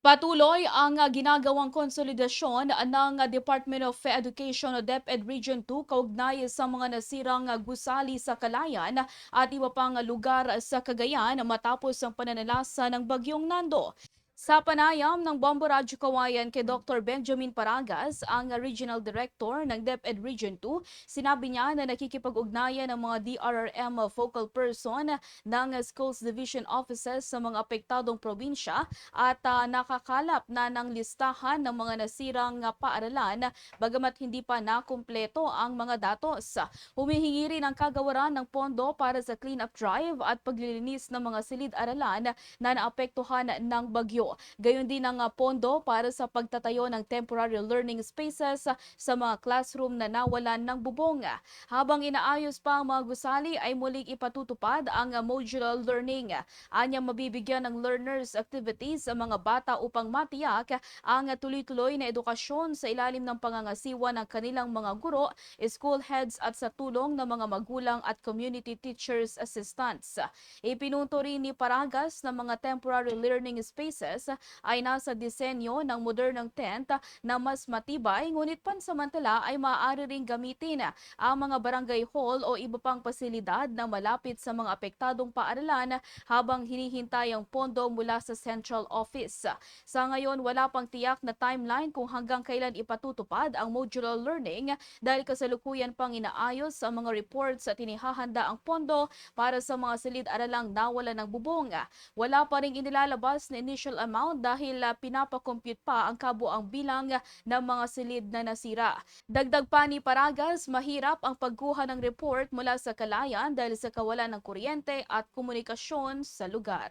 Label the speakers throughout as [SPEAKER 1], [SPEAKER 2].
[SPEAKER 1] Patuloy ang ginagawang konsolidasyon ng Department of Education o DepEd Region 2 kaugnay sa mga nasirang gusali sa Calayan at iba pang lugar sa Cagayan matapos ang pananalasa ng Bagyong Nando. Sa panayam ng Bombo Radyo Kawayan kay Dr. Benjamin Paragas, ang Regional Director ng DepEd Region 2, sinabi niya na nakikipag-ugnayan ng mga DRRM focal person ng Schools Division Offices sa mga apektadong probinsya at nakakalap na ng listahan ng mga nasirang paaralan bagamat hindi pa nakumpleto ang mga datos. Humihingi rin ang kagawaran ng pondo para sa clean-up drive at paglilinis ng mga silid-aralan na naapektuhan ng bagyo. Gayon din ang pondo para sa pagtatayo ng temporary learning spaces sa mga classroom na nawalan ng bubong. Habang inaayos pa ang mga gusali ay muling ipatutupad ang modular learning. Anyang mabibigyan ng learners activities sa mga bata upang matiyak ang tuloy-tuloy na edukasyon sa ilalim ng pangangasiwa ng kanilang mga guro, school heads at sa tulong ng mga magulang at community teachers assistants. Ipinunto rin ni Paragas na mga temporary learning spaces ay nasa disenyo ng modernong tent na mas matibay ngunit pansamantala ay maaari ring gamitin ang mga barangay hall o iba pang pasilidad na malapit sa mga apektadong paaralan habang hinihintay ang pondo mula sa Central Office. Sa ngayon, wala pang tiyak na timeline kung hanggang kailan ipatutupad ang modular learning dahil kasalukuyan pang inaayos ang mga reports at inihahanda ang pondo para sa mga silid-aralang nawalan ng bubong. Wala pa ring inilalabas na initial amount dahil pinapakompute pa ang kabuang bilang ng mga silid na nasira. Dagdag pa ni Paragas, mahirap ang pagkuha ng report mula sa Calayan dahil sa kawalan ng kuryente at komunikasyon sa lugar.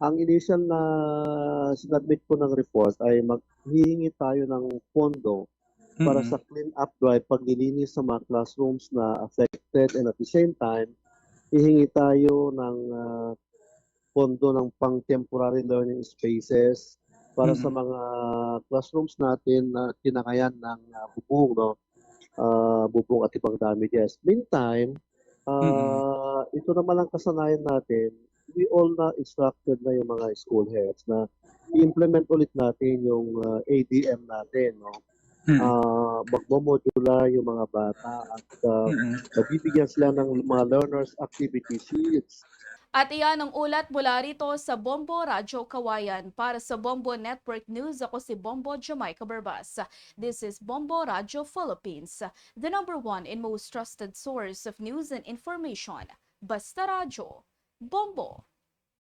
[SPEAKER 2] Ang initial na sinubmit ko ng report ay maghihingi tayo ng pondo para sa clean-up drive, paglilinis sa mga classrooms na affected, and at the same time, hihingi tayo ng pondo ng pang-temporary learning spaces para sa mga classrooms natin na kinakayan ng bubong, no? Bubong at ibang damages. Meantime, ito naman ang kasanayan natin. We all na instructed na yung mga school heads na i-implement ulit natin yung ADM natin, no? Magmo-modular yung mga bata at mabibigyan sila ng mga learners activity sheets.
[SPEAKER 1] At iyan ang ulat mula rito sa Bombo Radyo Kawayan. Para sa Bombo Network News, ako si Bombo Jamaica Barbas. This is Bombo Radyo Philippines, the #1 and most trusted source of news and information. Basta Radyo, Bombo!